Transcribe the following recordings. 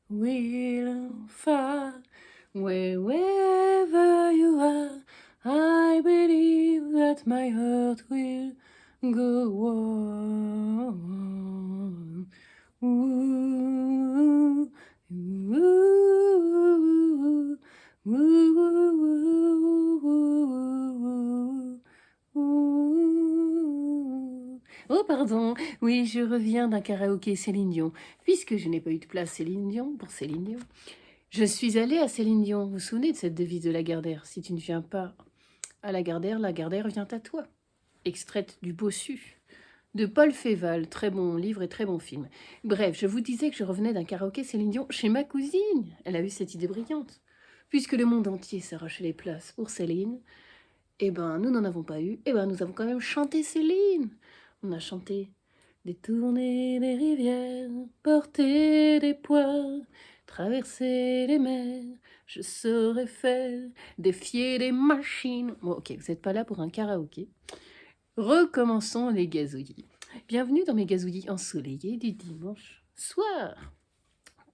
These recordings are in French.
will far, wherever you are. I believe that my heart will go on. Ooh, ooh, ooh, ooh, ooh. Oh, pardon, oui, je reviens d'un karaoké Céline Dion. Puisque je n'ai pas eu de place Céline Dion, pour Céline Dion, je suis allée à Céline Dion. Vous vous souvenez de cette devise de Lagardère? Si tu ne viens pas à Lagardère vient à toi. Extraite du Bossu, de Paul Féval. Très bon livre et très bon film. Bref, je vous disais que je revenais d'un karaoké Céline Dion chez ma cousine. Elle a eu cette idée brillante. Puisque le monde entier s'arrachait les places pour Céline, eh ben, nous n'en avons pas eu. Eh ben, nous avons quand même chanté Céline. On a chanté détourner les rivières, porter des poids, traverser les mers, je saurais faire, défier les machines. Bon, ok, vous n'êtes pas là pour un karaoké. Recommençons les gazouillis. Bienvenue dans mes gazouillis ensoleillés du dimanche soir.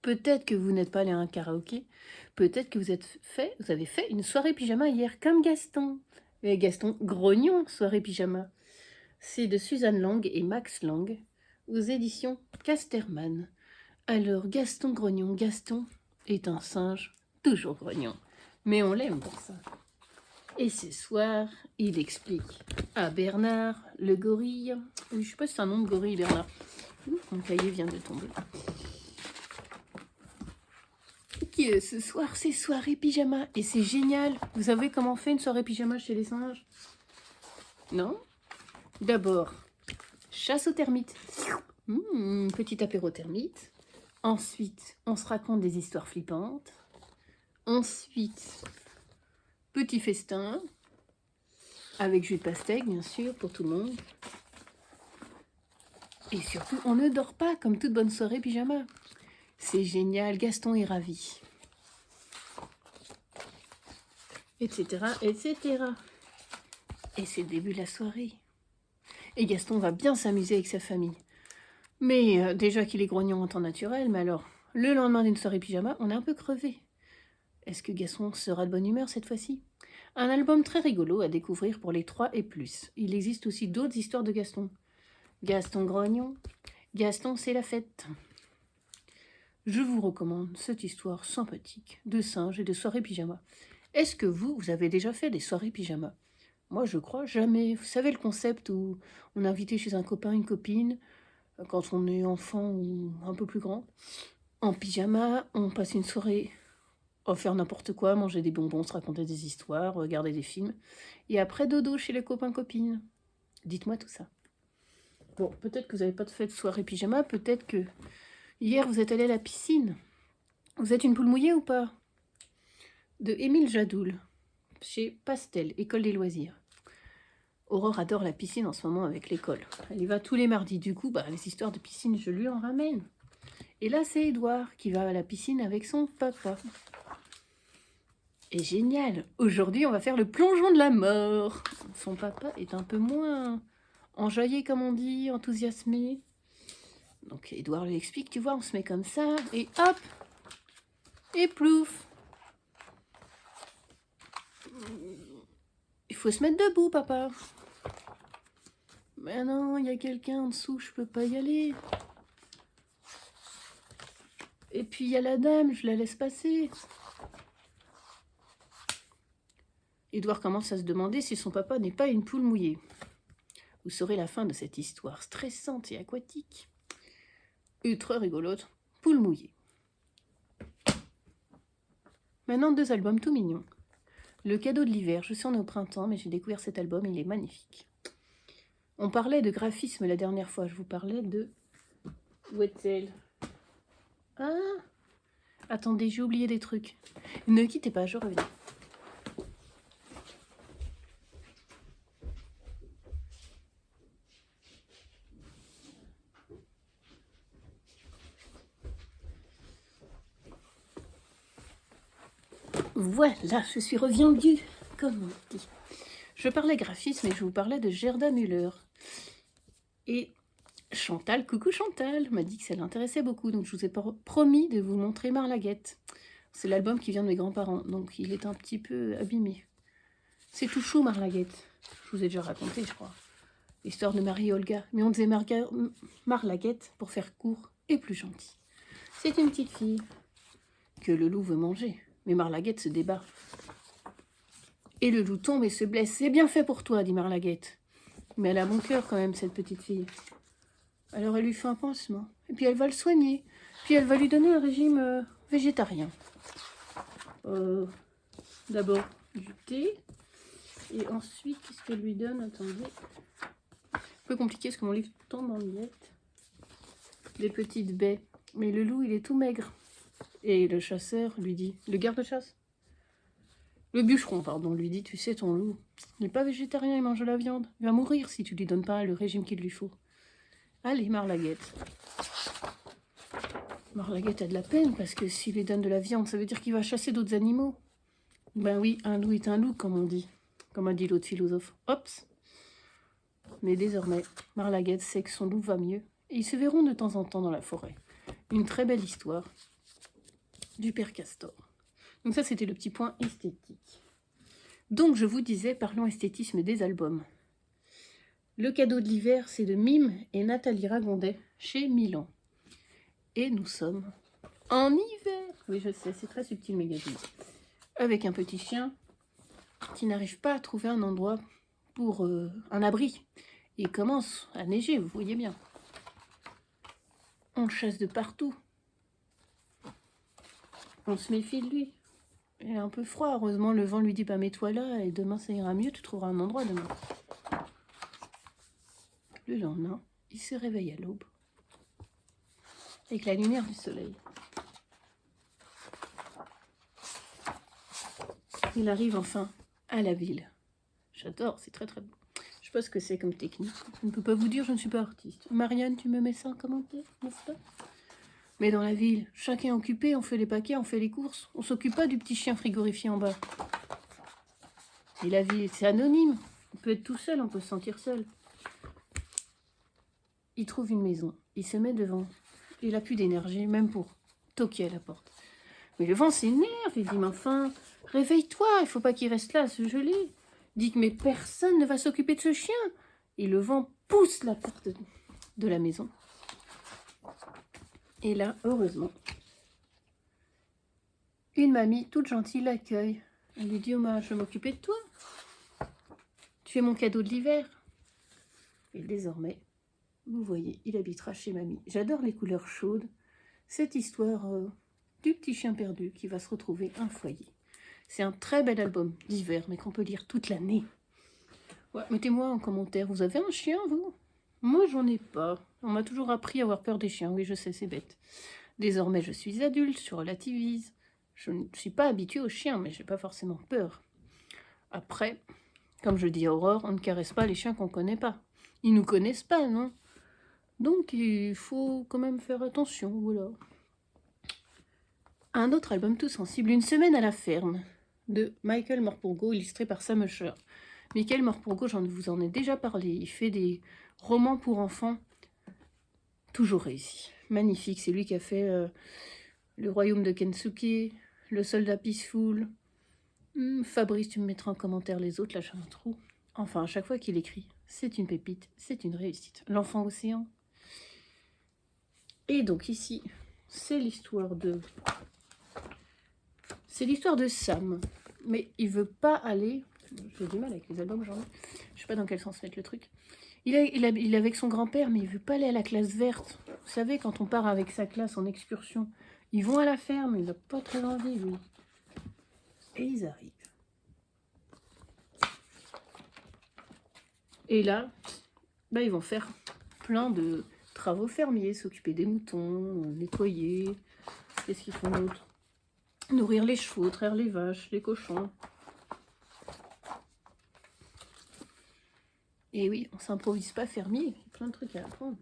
Peut-être que vous n'êtes pas allé à un karaoké, peut-être que vous avez fait une soirée pyjama hier, comme Gaston. Mais Gaston Grognon, soirée pyjama. C'est de Suzanne Lang et Max Lang, aux éditions Casterman. Alors Gaston Grognon, Gaston est un singe, toujours grognon. Mais on l'aime pour ça. Et ce soir, il explique à Bernard, le gorille. Je ne sais pas si c'est un nom de gorille, Bernard. Mon cahier vient de tomber. Que ce soir, c'est soirée pyjama. Et c'est génial. Vous savez comment on fait une soirée pyjama chez les singes? Non? D'abord, chasse aux termites. Petit apéro termite. Ensuite, on se raconte des histoires flippantes. Ensuite, petit festin. Avec jus de pastèque, bien sûr, pour tout le monde. Et surtout, on ne dort pas comme toute bonne soirée pyjama. C'est génial, Gaston est ravi. Etc, etc. Et c'est le début de la soirée. Et Gaston va bien s'amuser avec sa famille. Mais déjà qu'il est grognon en temps naturel, mais alors, le lendemain d'une soirée pyjama, on est un peu crevé. Est-ce que Gaston sera de bonne humeur cette fois-ci? Un album très rigolo à découvrir pour les 3 et plus. Il existe aussi d'autres histoires de Gaston. Gaston Grognon, Gaston c'est la fête. Je vous recommande cette histoire sympathique de singes et de soirées pyjama. Est-ce que vous avez déjà fait des soirées pyjama? Moi, je crois jamais. Vous savez le concept où on est invité chez un copain, une copine, quand on est enfant ou un peu plus grand, en pyjama, on passe une soirée à faire n'importe quoi, manger des bonbons, se raconter des histoires, regarder des films, et après dodo chez les copains-copines. Dites-moi tout ça. Bon, peut-être que vous n'avez pas fait de soirée pyjama, peut-être que hier vous êtes allé à la piscine. Vous êtes une poule mouillée ou pas? De Émile Jadoul, chez Pastel, École des loisirs. Aurore adore la piscine en ce moment avec l'école. Elle y va tous les mardis. Du coup, les histoires de piscine, je lui en ramène. Et là, c'est Édouard qui va à la piscine avec son papa. Et génial! Aujourd'hui, on va faire le plongeon de la mort. Son papa est un peu moins enjaillé, comme on dit, enthousiasmé. Donc, Édouard lui explique, tu vois, on se met comme ça, et hop! Et plouf! Il faut se mettre debout, papa. Mais non, il y a quelqu'un en dessous, je peux pas y aller. Et puis il y a la dame, je la laisse passer. Édouard commence à se demander si son papa n'est pas une poule mouillée. Vous saurez la fin de cette histoire stressante et aquatique. Ultra rigolote, poule mouillée. Maintenant, 2 albums tout mignons. Le cadeau de l'hiver, je suis en au printemps, mais j'ai découvert cet album, il est magnifique. On parlait de graphisme la dernière fois, je vous parlais de... Où est-elle? Ah! Attendez, j'ai oublié des trucs. Ne quittez pas, je reviens. Voilà, je suis revenue, comme on dit. Je parlais graphisme et je vous parlais de Gerda Müller. Et Chantal, coucou Chantal, m'a dit que ça l'intéressait beaucoup, donc je vous ai promis de vous montrer Marlaguette. C'est l'album qui vient de mes grands-parents, donc il est un petit peu abîmé. C'est tout chou, Marlaguette. Je vous ai déjà raconté, je crois. L'histoire de Marie-Olga. Mais on disait Marlaguette pour faire court et plus gentil. C'est une petite fille que le loup veut manger. Mais Marlaguette se débat. Et le loup tombe et se blesse. C'est bien fait pour toi, dit Marlaguette. Mais elle a bon cœur quand même, cette petite fille. Alors elle lui fait un pansement. Et puis elle va le soigner. Puis elle va lui donner un régime végétarien. D'abord du thé. Et ensuite, qu'est-ce qu'elle lui donne? Attendez. Un peu compliqué parce que mon livre tombe en miettes. Des petites baies. Mais le loup, il est tout maigre. Et le chasseur lui dit... Le garde-chasse? Le bûcheron, pardon, lui dit, tu sais, ton loup, il n'est pas végétarien, il mange de la viande. Il va mourir si tu lui donnes pas le régime qu'il lui faut. Allez, Marlaguette. Marlaguette a de la peine parce que s'il lui donne de la viande, ça veut dire qu'il va chasser d'autres animaux. Ben oui, un loup est un loup, comme on dit. Comme a dit l'autre philosophe. Ops. Mais désormais, Marlaguette sait que son loup va mieux. Et ils se verront de temps en temps dans la forêt. Une très belle histoire du père Castor. Donc ça, c'était le petit point esthétique. Donc, je vous disais, parlons esthétisme des albums. Le cadeau de l'hiver, c'est de Mime et Nathalie Ragondet chez Milan. Et nous sommes en hiver. Oui, je sais, c'est très subtil, magazine. Avec un petit chien qui n'arrive pas à trouver un endroit pour un abri. Il commence à neiger, vous voyez bien. On le chasse de partout. On se méfie de lui. Il est un peu froid, heureusement le vent lui dit, bah mets-toi là et demain ça ira mieux, tu trouveras un endroit demain. Le lendemain, il se réveille à l'aube, avec la lumière du soleil. Il arrive enfin à la ville. J'adore, c'est très très beau. Je sais pas ce que c'est comme technique. Je ne peux pas vous dire, je ne suis pas artiste. Marianne, tu me mets ça en commentaire, n'est-ce pas? Mais dans la ville, chacun est occupé, on fait les paquets, on fait les courses. On s'occupe pas du petit chien frigorifié en bas. Et la ville, c'est anonyme. On peut être tout seul, on peut se sentir seul. Il trouve une maison, il se met devant. Il n'a plus d'énergie, même pour toquer à la porte. Mais le vent s'énerve, il dit, mais enfin, réveille-toi, il faut pas qu'il reste là à se geler. Il dit que mais personne ne va s'occuper de ce chien. Et le vent pousse la porte de la maison. Et là, heureusement, une mamie toute gentille l'accueille. Elle lui dit, oh, je vais m'occuper de toi. Tu es mon cadeau de l'hiver. Et désormais, vous voyez, il habitera chez mamie. J'adore les couleurs chaudes. Cette histoire du petit chien perdu qui va se retrouver un foyer. C'est un très bel album d'hiver, mais qu'on peut lire toute l'année. Ouais, mettez-moi en commentaire, vous avez un chien, vous? Moi, j'en ai pas. On m'a toujours appris à avoir peur des chiens. Oui, je sais, c'est bête. Désormais, je suis adulte, je relativise. Je ne suis pas habituée aux chiens, mais j'ai pas forcément peur. Après, comme je dis à Aurore, on ne caresse pas les chiens qu'on connaît pas. Ils nous connaissent pas, non? Donc, il faut quand même faire attention, voilà. Un autre album tout sensible, Une semaine à la ferme, de Michael Morpurgo, illustré par Sam Usher. Michael Morpurgo, j'en vous en ai déjà parlé. Il fait des romans pour enfants, toujours réussis. Magnifique, c'est lui qui a fait Le Royaume de Kensuke, Le Soldat Peaceful. Fabrice, tu me mettras en commentaire les autres, là j'ai un trou. Enfin, à chaque fois qu'il écrit, c'est une pépite, c'est une réussite. L'enfant océan. Et donc ici, c'est l'histoire de... C'est l'histoire de Sam. Mais il veut pas aller... J'ai du mal avec les albums, genre. Je sais pas dans quel sens mettre le truc. Il est avec son grand-père, mais il veut pas aller à la classe verte. Vous savez, quand on part avec sa classe en excursion, ils vont à la ferme, il n'a pas très envie, lui. Et ils arrivent. Et là, bah, ils vont faire plein de travaux fermiers, s'occuper des moutons, nettoyer. Qu'est-ce qu'ils font d'autre? Nourrir les chevaux, traire les vaches, les cochons. Et oui, on s'improvise pas fermier, il y a plein de trucs à apprendre.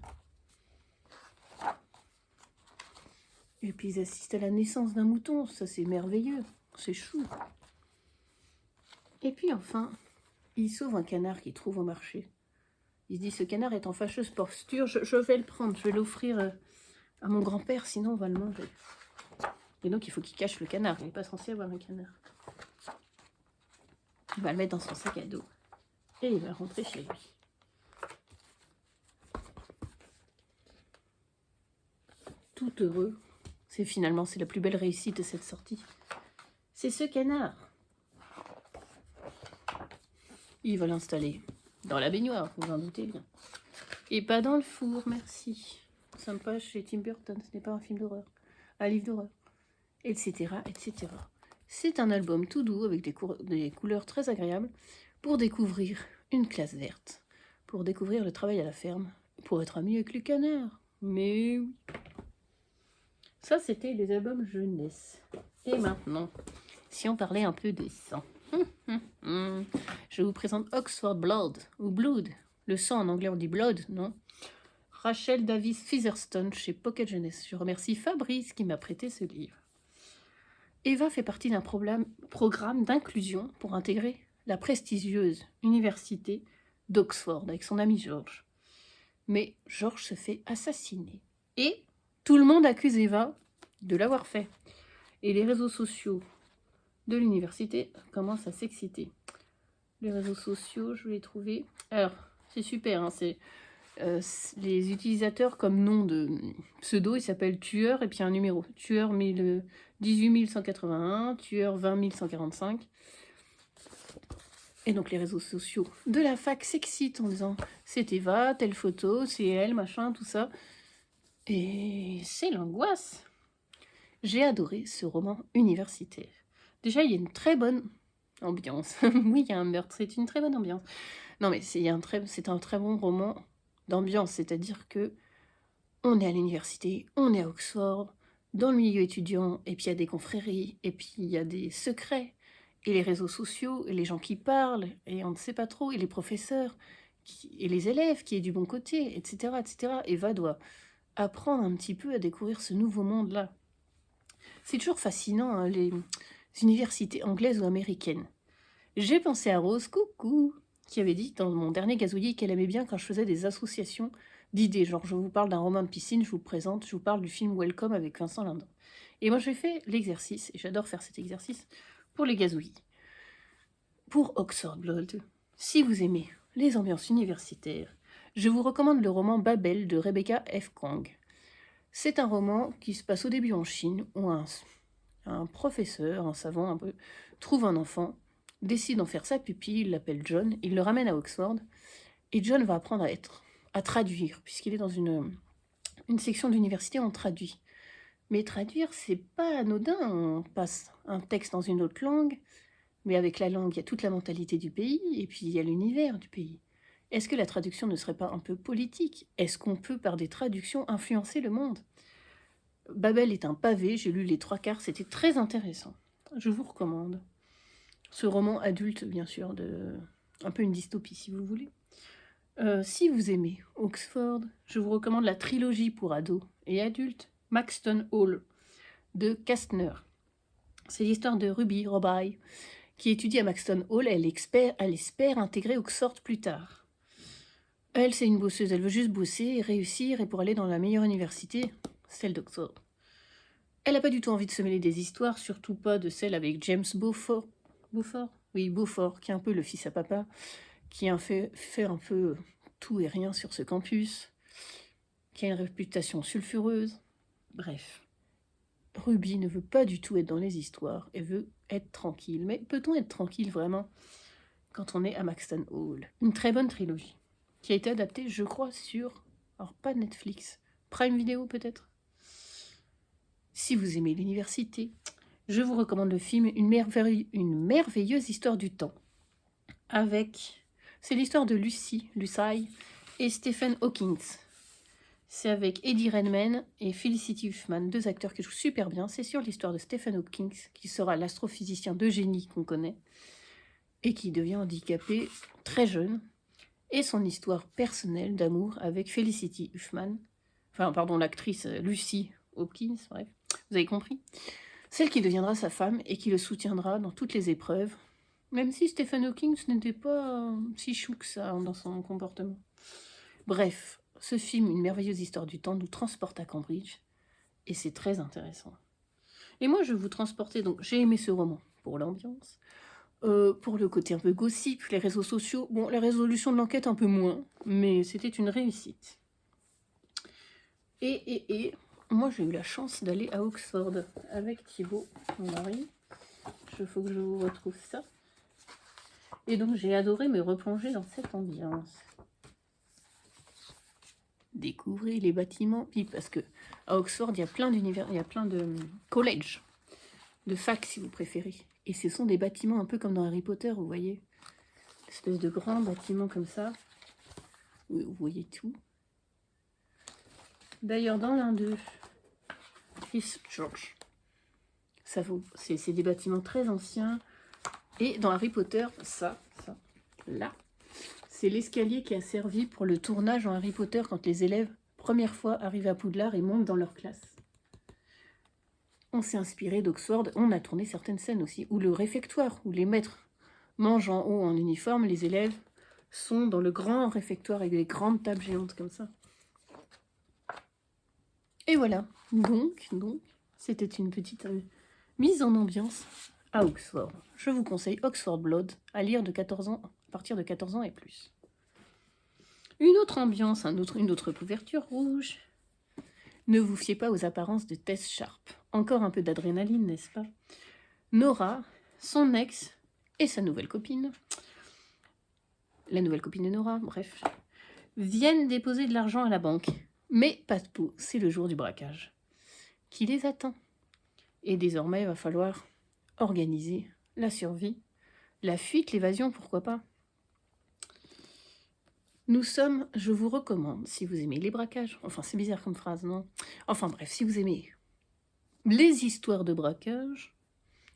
Et puis ils assistent à la naissance d'un mouton, ça c'est merveilleux, c'est chou. Et puis enfin, ils sauvent un canard qu'ils trouvent au marché. Il se dit, ce canard est en fâcheuse posture, je vais le prendre, je vais l'offrir à mon grand-père, sinon on va le manger. Et donc il faut qu'il cache le canard, il n'est pas censé avoir un canard. Il va le mettre dans son sac à dos et il va rentrer chez lui. Tout heureux. C'est la plus belle réussite de cette sortie. C'est ce canard. Il va l'installer dans la baignoire, vous en doutez bien. Et pas dans le four, merci. Sympa chez Tim Burton, ce n'est pas un film d'horreur. Un livre d'horreur. Etc, etc. C'est un album tout doux avec des couleurs très agréables pour découvrir une classe verte, pour découvrir le travail à la ferme, pour être ami avec les canards. Mais oui. Ça, c'était les albums jeunesse. Et maintenant, si on parlait un peu des sangs. Je vous présente Oxford Blood, ou Blood. Le sang en anglais on dit Blood, non? Rachel Davis Featherstone chez Pocket Jeunesse. Je remercie Fabrice qui m'a prêté ce livre. Eva fait partie d'un programme d'inclusion pour intégrer la prestigieuse université d'Oxford avec son ami George. Mais George se fait assassiner. Et tout le monde accuse Eva de l'avoir fait. Et les réseaux sociaux de l'université commencent à s'exciter. Les réseaux sociaux, je vais les trouver. Alors, c'est super, hein, c'est les utilisateurs comme nom de pseudo, ils s'appellent tueur et puis un numéro. Tueur 18181, tueur 20145. Et donc les réseaux sociaux de la fac s'excitent en disant c'est Eva, telle photo, c'est elle, machin, tout ça. Et c'est l'angoisse. J'ai adoré ce roman universitaire. Déjà, il y a une très bonne ambiance. Oui, il y a un meurtre, c'est une très bonne ambiance. Non, mais c'est un très bon roman d'ambiance, c'est-à-dire que on est à l'université, on est à Oxford, dans le milieu étudiant, et puis il y a des confréries, et puis il y a des secrets, et les réseaux sociaux, et les gens qui parlent, et on ne sait pas trop, et les professeurs, et les élèves qui est du bon côté, etc., etc. Eva doit apprendre un petit peu à découvrir ce nouveau monde-là. C'est toujours fascinant, hein, les universités anglaises ou américaines. J'ai pensé à Rose, coucou, qui avait dit dans mon dernier gazouillis qu'elle aimait bien quand je faisais des associations d'idées. Genre, je vous parle d'un roman de piscine, je vous parle du film Welcome avec Vincent Lindon. Et moi, j'ai fait l'exercice, et j'adore faire cet exercice, pour les gazouillis. Pour Oxford Blood, si vous aimez les ambiances universitaires, je vous recommande le roman Babel de Rebecca F. Kuang. C'est un roman qui se passe au début en Chine, où un professeur, un savant un peu, trouve un enfant, décide d'en faire sa pupille, il l'appelle John, il le ramène à Oxford, et John va apprendre à traduire, puisqu'il est dans une section d'université, on traduit. Mais traduire, c'est pas anodin, on passe un texte dans une autre langue, mais avec la langue, il y a toute la mentalité du pays, et puis il y a l'univers du pays. Est-ce que la traduction ne serait pas un peu politique? Est-ce qu'on peut, par des traductions, influencer le monde? Babel est un pavé, j'ai lu les 3/4, c'était très intéressant. Je vous recommande. Ce roman adulte, bien sûr, un peu une dystopie, si vous voulez. Si vous aimez Oxford, je vous recommande la trilogie pour ados et adultes, Maxton Hall, de Kastner. C'est l'histoire de Ruby Robaille, qui étudie à Maxton Hall. Elle espère intégrer Oxford plus tard. Elle, c'est une bosseuse, elle veut juste bosser et réussir, et pour aller dans la meilleure université, celle d'Oxford. Elle n'a pas du tout envie de se mêler des histoires, surtout pas de celle avec James Beaufort. Oui, Beaufort, qui est un peu le fils à papa, qui a fait un peu tout et rien sur ce campus, qui a une réputation sulfureuse. Bref, Ruby ne veut pas du tout être dans les histoires, et veut être tranquille. Mais peut-on être tranquille vraiment quand on est à Maxton Hall? Une très bonne trilogie, qui a été adaptée, je crois, sur... Alors, pas Netflix, Prime Video peut-être. Si vous aimez l'université, je vous recommande le film Une merveilleuse histoire du temps. C'est l'histoire de Lucy et Stephen Hawking. C'est avec Eddie Redmayne et Felicity Huffman, 2 acteurs qui jouent super bien. C'est sur l'histoire de Stephen Hawking, qui sera l'astrophysicien de génie qu'on connaît, et qui devient handicapé très jeune, et son histoire personnelle d'amour avec Felicity Huffman, l'actrice Lucy Hawkins, bref, vous avez compris, celle qui deviendra sa femme et qui le soutiendra dans toutes les épreuves, même si Stephen Hawking n'était pas si chou que ça dans son comportement. Bref, ce film, une merveilleuse histoire du temps, nous transporte à Cambridge, et c'est très intéressant. Et moi, je vais vous transporter, donc j'ai aimé ce roman pour l'ambiance, pour le côté un peu gossip, les réseaux sociaux, bon, la résolution de l'enquête un peu moins, mais c'était une réussite. Et moi, j'ai eu la chance d'aller à Oxford avec Thibaut, mon mari. Il faut que je vous retrouve ça. Et donc, j'ai adoré me replonger dans cette ambiance. Découvrir les bâtiments. Puis, parce que à Oxford, il y a plein d'univers, il y a plein de collèges, de facs, si vous préférez. Et ce sont des bâtiments un peu comme dans Harry Potter, vous voyez. Une espèce de grands bâtiments comme ça. Vous voyez tout. D'ailleurs, dans l'un d'eux, Christ Church, c'est des bâtiments très anciens. Et dans Harry Potter, ça, là, c'est l'escalier qui a servi pour le tournage en Harry Potter quand les élèves, première fois, arrivent à Poudlard et montent dans leur classe. On s'est inspiré d'Oxford, on a tourné certaines scènes aussi, où le réfectoire, où les maîtres mangent en haut en uniforme, les élèves sont dans le grand réfectoire avec des grandes tables géantes comme ça. Et voilà, donc c'était une petite mise en ambiance à Oxford. Je vous conseille Oxford Blood, à lire de 14 ans, à partir de 14 ans et plus. Une autre ambiance, une autre couverture rouge. Ne vous fiez pas aux apparences de Tess Sharp. Encore un peu d'adrénaline, n'est-ce pas? Nora, son ex et sa nouvelle copine, la nouvelle copine de Nora, bref, viennent déposer de l'argent à la banque. Mais pas de peau, c'est le jour du braquage qui les attend. Et désormais, il va falloir organiser la survie, la fuite, l'évasion, pourquoi pas. Nous sommes, je vous recommande, si vous aimez les braquages, enfin c'est bizarre comme phrase, non? Enfin bref, si vous aimez les histoires de braquage,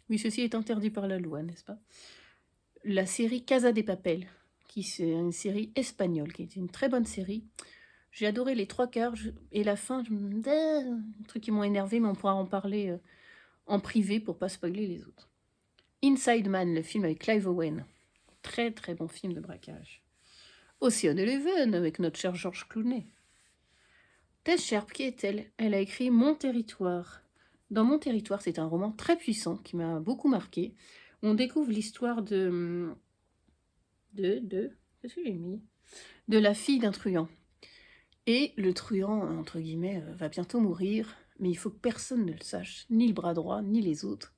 oui, ceci est interdit par la loi, n'est-ce pas? La série Casa de Papel, qui c'est une série espagnole, qui est une très bonne série. J'ai adoré les 3/4 et la fin, un truc qui m'ont énervé, mais on pourra en parler en privé pour pas spoiler les autres. Inside Man, le film avec Clive Owen, très très bon film de braquage. Ocean Eleven avec notre cher George Clooney. Tess Sharp, qui est-elle? Elle a écrit Mon Territoire. Dans Mon Territoire, c'est un roman très puissant qui m'a beaucoup marqué. On découvre l'histoire qu'est-ce que j'ai mis? De la fille d'un truand. Et le truand, entre guillemets, va bientôt mourir, mais il faut que personne ne le sache, ni le bras droit, ni les autres.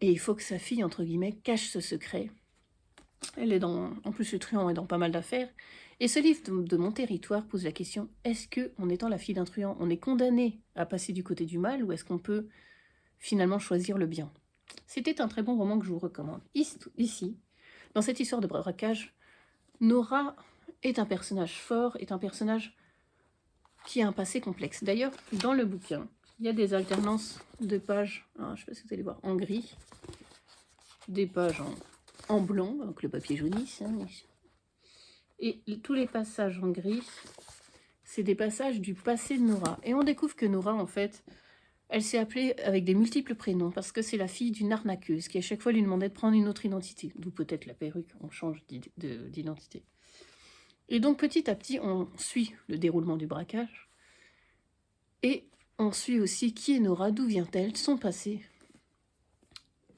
Et il faut que sa fille, entre guillemets, cache ce secret. En plus, le truand est dans pas mal d'affaires. Et ce livre de Mon Territoire pose la question, est-ce que, en étant la fille d'un truand, on est condamné à passer du côté du mal, ou est-ce qu'on peut finalement choisir le bien? C'était un très bon roman que je vous recommande. Ici, dans cette histoire de braquage, Nora est un personnage fort, est un personnage qui a un passé complexe. D'ailleurs, dans le bouquin, il y a des alternances de pages, je ne sais pas si vous allez voir, en gris, des pages en blanc, donc le papier jaunisse, et tous les passages en gris, c'est des passages du passé de Nora. Et on découvre que Nora, en fait, elle s'est appelée avec des multiples prénoms, parce que c'est la fille d'une arnaqueuse, qui à chaque fois lui demandait de prendre une autre identité, d'où peut-être la perruque, on change d'identité. Et donc petit à petit, on suit le déroulement du braquage, et on suit aussi qui est Nora, d'où vient-elle, son passé.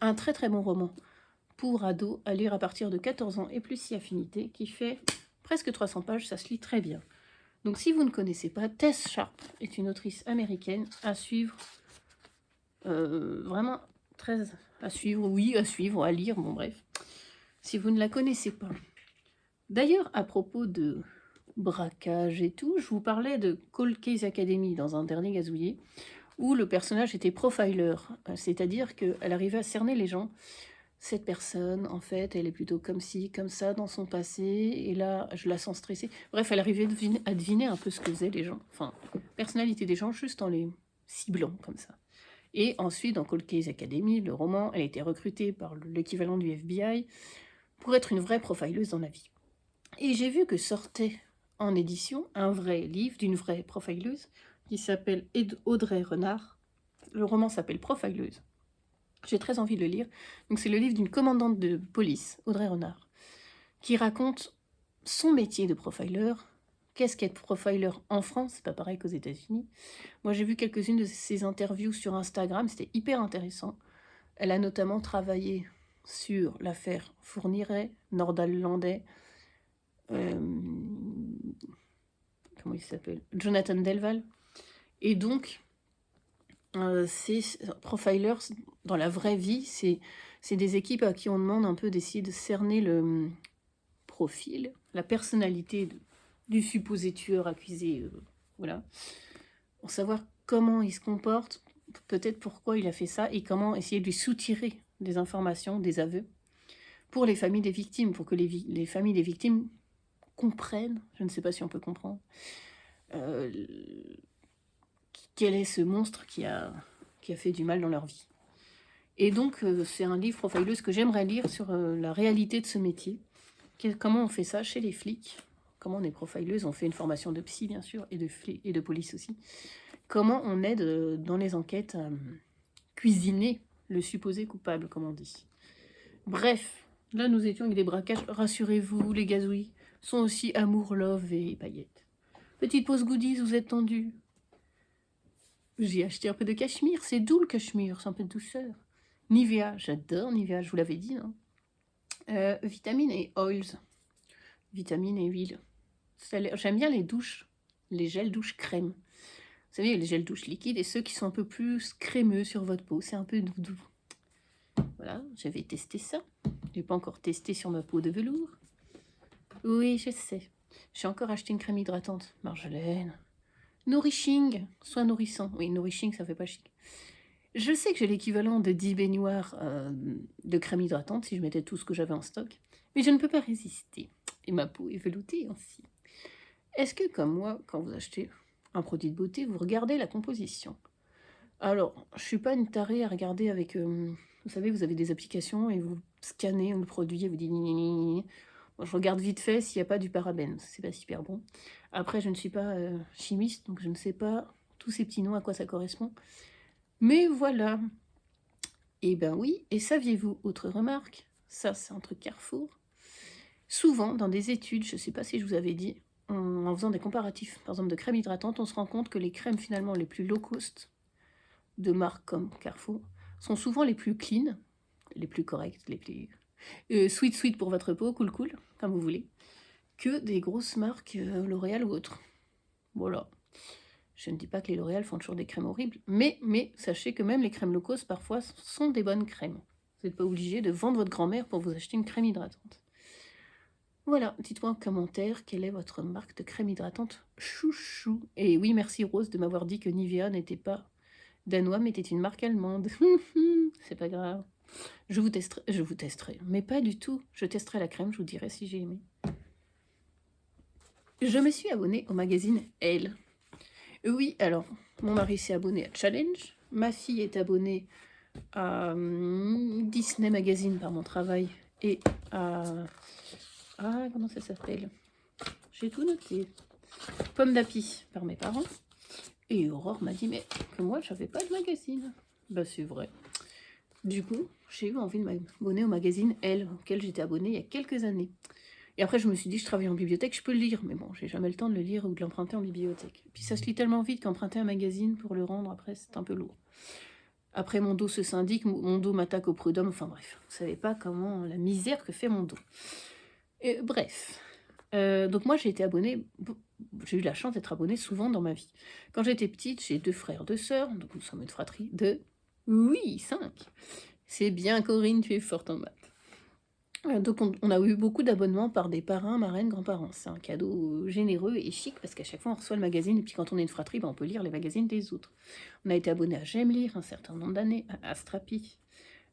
Un très très bon roman pour ados à lire à partir de 14 ans et plus si affinité, qui fait presque 300 pages, ça se lit très bien. Donc si vous ne connaissez pas, Tess Sharp est une autrice américaine à suivre, vraiment très à suivre, oui, à suivre, à lire, bon bref, si vous ne la connaissez pas. D'ailleurs, à propos de braquage et tout, je vous parlais de Cold Case Academy dans un dernier gazouillet, où le personnage était profiler, c'est-à-dire qu'elle arrivait à cerner les gens. Cette personne, en fait, elle est plutôt comme ci, comme ça dans son passé, et là, je la sens stressée. Bref, elle arrivait à deviner un peu ce que faisaient les gens, enfin, personnalité des gens, juste en les ciblant comme ça. Et ensuite, dans Cold Case Academy, le roman, elle a été recrutée par l'équivalent du FBI pour être une vraie profileuse dans la vie. Et j'ai vu que sortait en édition un vrai livre d'une vraie profileuse qui s'appelle Audrey Renard. Le roman s'appelle Profileuse. J'ai très envie de le lire. Donc c'est le livre d'une commandante de police, Audrey Renard, qui raconte son métier de profiler. Qu'est-ce qu'être profiler en France? C'est pas pareil qu'aux États-Unis. Moi, j'ai vu quelques-unes de ses interviews sur Instagram, c'était hyper intéressant. Elle a notamment travaillé sur l'affaire Fourniret, Nordal-Landais, comment il s'appelle? Jonathan Delval. Et donc, ces profilers, dans la vraie vie, c'est des équipes à qui on demande un peu d'essayer de cerner le profil, la personnalité du supposé tueur accusé, voilà, pour savoir comment il se comporte, peut-être pourquoi il a fait ça, et comment essayer de lui soutirer des informations, des aveux, pour les familles des victimes, pour que les familles des victimes comprennent, je ne sais pas si on peut comprendre, quel est ce monstre qui a fait du mal dans leur vie. Et donc, c'est un livre profileuse que j'aimerais lire sur la réalité de ce métier. Comment on fait ça chez les flics? Comment on est profileuse? On fait une formation de psy, bien sûr, et de police aussi. Comment on aide dans les enquêtes à cuisiner le supposé coupable, comme on dit. Bref, là, nous étions avec des braquages. Rassurez-vous, les gazouilles sont aussi amour, love et paillettes. Petite pause goodies, vous êtes tendus. J'ai acheté un peu de cachemire, c'est doux le cachemire, c'est un peu de douceur. Nivea, j'adore Nivea, je vous l'avais dit, non? Vitamines et oils. Vitamines et huiles. J'aime bien les douches, les gels douche crème. Vous savez, les gels douche liquides et ceux qui sont un peu plus crémeux sur votre peau, c'est un peu doudou. Voilà, j'avais testé ça. Je n'ai pas encore testé sur ma peau de velours. Oui, je sais. J'ai encore acheté une crème hydratante. Marjolaine. Nourishing, soin nourrissant. Oui, nourishing, ça fait pas chic. Je sais que j'ai l'équivalent de 10 baignoires de crème hydratante si je mettais tout ce que j'avais en stock, mais je ne peux pas résister. Et ma peau est veloutée ainsi. Est-ce que, comme moi, quand vous achetez un produit de beauté, vous regardez la composition? Alors, je suis pas une tarée à regarder avec... vous savez, vous avez des applications et vous scannez le produit et vous dites... Moi, je regarde vite fait s'il n'y a pas du parabène. C'est pas super bon. Après, je ne suis pas chimiste, donc je ne sais pas tous ces petits noms à quoi ça correspond. Mais voilà. Eh ben oui, et saviez-vous, autre remarque, ça c'est un truc Carrefour, souvent dans des études, je ne sais pas si je vous avais dit, en faisant des comparatifs, par exemple de crème hydratante, on se rend compte que les crèmes finalement les plus low cost, de marques comme Carrefour, sont souvent les plus clean, les plus correctes, les plus sweet pour votre peau, cool, comme vous voulez, que des grosses marques L'Oréal ou autres. Voilà. Je ne dis pas que les L'Oréal font toujours des crèmes horribles, mais sachez que même les crèmes low cost, parfois, sont des bonnes crèmes. Vous n'êtes pas obligé de vendre votre grand-mère pour vous acheter une crème hydratante. Voilà, dites-moi en commentaire quelle est votre marque de crème hydratante chouchou. Et oui, merci Rose de m'avoir dit que Nivea n'était pas danois, mais était une marque allemande. C'est pas grave. Je vous testerai, mais pas du tout. Je testerai la crème, je vous dirai si j'ai aimé. Je me suis abonnée au magazine Elle. Oui, alors, mon mari s'est abonné à Challenge, ma fille est abonnée à Disney Magazine par mon travail et à... Ah, comment ça s'appelle? J'ai tout noté. Pomme d'Api par mes parents. Et Aurore m'a dit, mais que moi, j'avais pas de magazine. Bah, c'est vrai. Du coup, j'ai eu envie de m'abonner au magazine Elle, auquel j'étais abonnée il y a quelques années. Et après, je me suis dit, je travaille en bibliothèque, je peux le lire. Mais bon, j'ai jamais le temps de le lire ou de l'emprunter en bibliothèque. Puis ça se lit tellement vite qu'emprunter un magazine pour le rendre, après, c'est un peu lourd. Après, mon dos se syndique, mon dos m'attaque au prud'homme. Enfin bref, vous savez pas comment la misère que fait mon dos. Et, bref. Donc moi, j'ai été abonnée... J'ai eu la chance d'être abonnée souvent dans ma vie. Quand j'étais petite, j'ai 2 frères, 2 sœurs. Donc nous sommes une fratrie de... Oui, 5. C'est bien, Corinne, tu es forte en maths. Donc on a eu beaucoup d'abonnements par des parrains, marraines, grands-parents. C'est un cadeau généreux et chic parce qu'à chaque fois on reçoit le magazine et puis quand on est une fratrie, on peut lire les magazines des autres. On a été abonné à J'aime lire un certain nombre d'années, à Astrapi,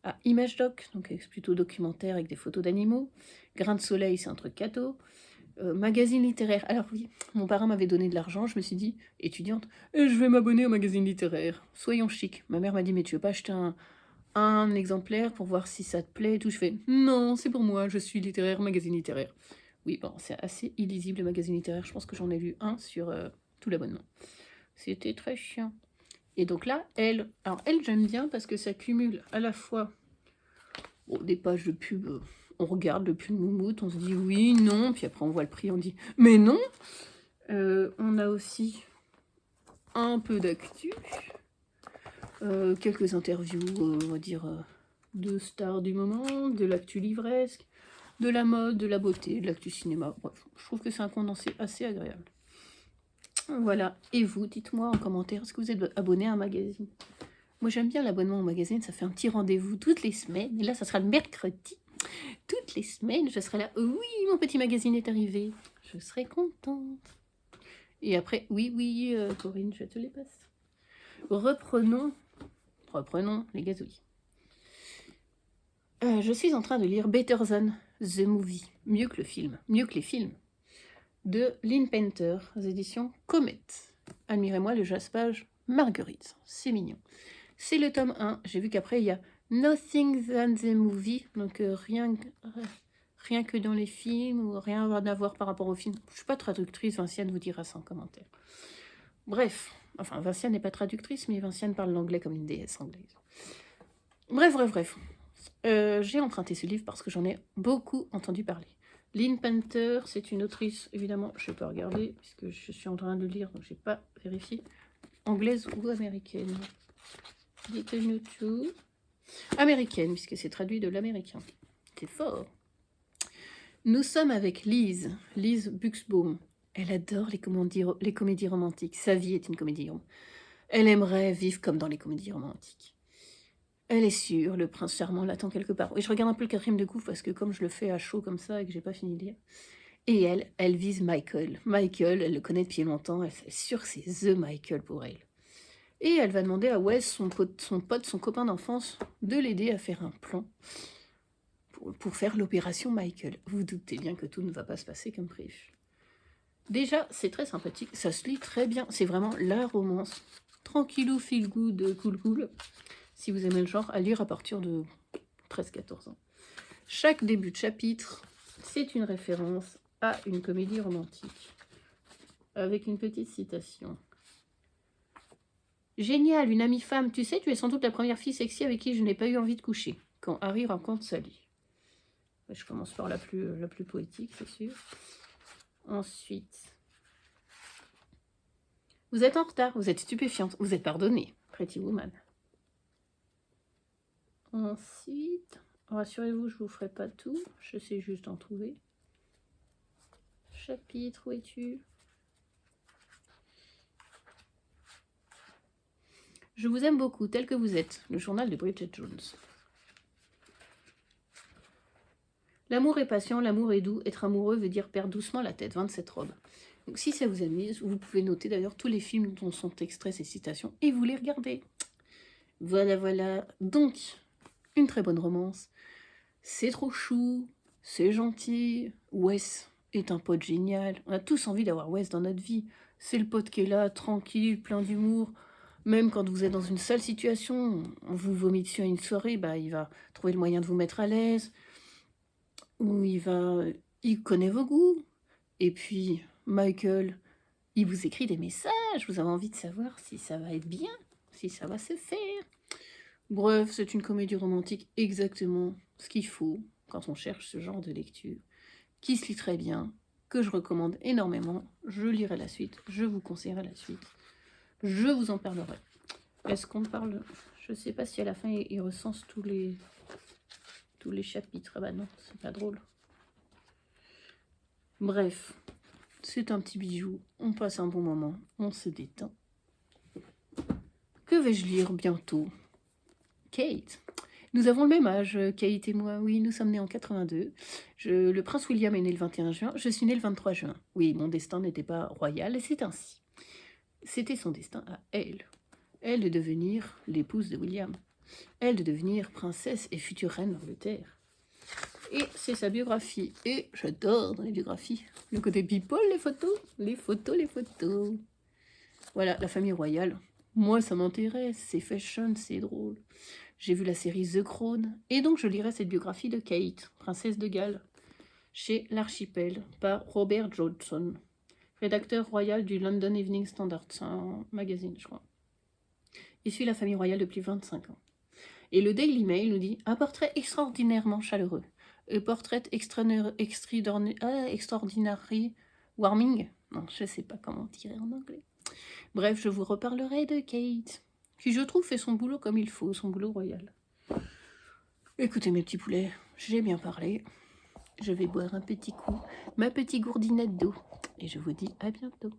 à ImageDoc, donc plutôt documentaire avec des photos d'animaux. Grain de soleil, c'est un truc cadeau. Magazine littéraire. Alors oui, mon parrain m'avait donné de l'argent, je me suis dit, étudiante, je vais m'abonner au magazine littéraire. Soyons chic. Ma mère m'a dit, mais tu veux pas acheter un exemplaire pour voir si ça te plaît et tout. Je fais non, c'est pour moi, je suis littéraire, magazine littéraire. Oui, bon, c'est assez illisible le magazine littéraire. Je pense que j'en ai lu un sur tout l'abonnement. C'était très chiant. Et donc là, Elle, j'aime bien parce que ça cumule à la fois des pages de pub on regarde le pull moumoute, on se dit oui, non, puis après on voit le prix, on dit mais non. On a aussi un peu d'actu, quelques interviews, on va dire, de stars du moment, de l'actu livresque, de la mode, de la beauté, de l'actu cinéma. Bref, je trouve que c'est un condensé assez agréable. Voilà. Et vous, dites-moi en commentaire, est-ce que vous êtes abonné à un magazine? Moi, j'aime bien l'abonnement au magazine, ça fait un petit rendez-vous toutes les semaines. Et là, ça sera le mercredi. Toutes les semaines, je serai là. Oui, mon petit magazine est arrivé. Je serai contente. Et après, oui, Corinne, je te les passe. Reprenons les gazouilles. Je suis en train de lire Better Than the Movie, mieux que le film, mieux que les films, de Lynn Painter, aux éditions Comet. Admirez-moi le jaspage Marguerite, c'est mignon. C'est le tome 1, j'ai vu qu'après il y a Nothing Than the Movie, donc rien que dans les films, ou rien à voir par rapport au film. Je ne suis pas traductrice, Vinciane vous dira ça en commentaire. Bref, enfin Vinciane n'est pas traductrice, mais Vinciane parle l'anglais comme une déesse anglaise. Bref. J'ai emprunté ce livre parce que j'en ai beaucoup entendu parler. Lynn Painter, c'est une autrice, évidemment, je peux regarder, puisque je suis en train de lire, donc je n'ai pas vérifié, anglaise ou américaine. Dites-nous tout. Américaine, puisque c'est traduit de l'américain. C'est fort. Nous sommes avec Lise Buxbaum. Elle adore les comédies romantiques. Sa vie est une comédie romantique. Elle aimerait vivre comme dans les comédies romantiques. Elle est sûre, le prince charmant l'attend quelque part. Et je regarde un peu le 4e de couve parce que comme je le fais à chaud comme ça et que j'ai pas fini de lire. Et elle vise Michael. Michael, elle le connaît depuis longtemps, elle est sûre que c'est The Michael pour elle. Et elle va demander à Wes, son copain d'enfance, de l'aider à faire un plan pour faire l'opération Michael. Vous doutez bien que tout ne va pas se passer comme prévu. Déjà, c'est très sympathique, ça se lit très bien. C'est vraiment la romance. Tranquillou, feel good, cool. Si vous aimez le genre, à lire à partir de 13-14 ans. Chaque début de chapitre, c'est une référence à une comédie romantique. Avec une petite citation. Génial, une amie femme. Tu sais, tu es sans doute la première fille sexy avec qui je n'ai pas eu envie de coucher. Quand Harry rencontre Sally. Je commence par la plus poétique, c'est sûr. Ensuite. Vous êtes en retard, vous êtes stupéfiante, vous êtes pardonnée, Pretty Woman. Ensuite, rassurez-vous, je ne vous ferai pas tout, je sais juste en trouver. Chapitre, où es-tu? Je vous aime beaucoup, tel que vous êtes, le journal de Bridget Jones. L'amour est patient, l'amour est doux, être amoureux veut dire perdre doucement la tête, 27 robes. Donc si ça vous amuse, vous pouvez noter d'ailleurs tous les films dont sont extraits ces citations et vous les regardez. Voilà. Donc, une très bonne romance. C'est trop chou, c'est gentil. Wes est un pote génial. On a tous envie d'avoir Wes dans notre vie. C'est le pote qui est là, tranquille, plein d'humour. Même quand vous êtes dans une sale situation, on vous vomit dessus à une soirée, il va trouver le moyen de vous mettre à l'aise. Ou il connaît vos goûts. Et puis, Michael, il vous écrit des messages. Vous avez envie de savoir si ça va être bien, si ça va se faire. Bref, c'est une comédie romantique exactement ce qu'il faut quand on cherche ce genre de lecture, qui se lit très bien, que je recommande énormément. Je lirai la suite, je vous conseillerai la suite. Je vous en parlerai. Est-ce qu'on parle? Je sais pas si à la fin il recense tous les chapitres. Ah bah non, c'est pas drôle. Bref, c'est un petit bijou. On passe un bon moment, on se détend. Que vais-je lire bientôt? Kate. Nous avons le même âge, Kate et moi. Oui, nous sommes nés en 82. Le prince William est né le 21 juin. Je suis née le 23 juin. Oui, mon destin n'était pas royal et c'est ainsi. C'était son destin à elle. Elle de devenir l'épouse de William. Elle de devenir princesse et future reine d'Angleterre. Et c'est sa biographie. Et j'adore dans les biographies le côté people, les photos. Voilà, la famille royale. Moi, ça m'intéresse. C'est fashion, c'est drôle. J'ai vu la série The Crown. Et donc, je lirai cette biographie de Kate, princesse de Galles, chez l'Archipel, par Robert Johnson, rédacteur royal du London Evening Standard. C'est un magazine, je crois. Il suit la famille royale depuis 25 ans. Et le Daily Mail nous dit « Un portrait extraordinairement chaleureux. et Portrait Extraordinary Warming. Non, je sais pas comment tirer en anglais. Bref, je vous reparlerai de Kate, qui je trouve fait son boulot comme il faut, son boulot royal. Écoutez mes petits poulets, j'ai bien parlé. Je vais boire un petit coup, ma petite gourdinette d'eau, et je vous dis à bientôt.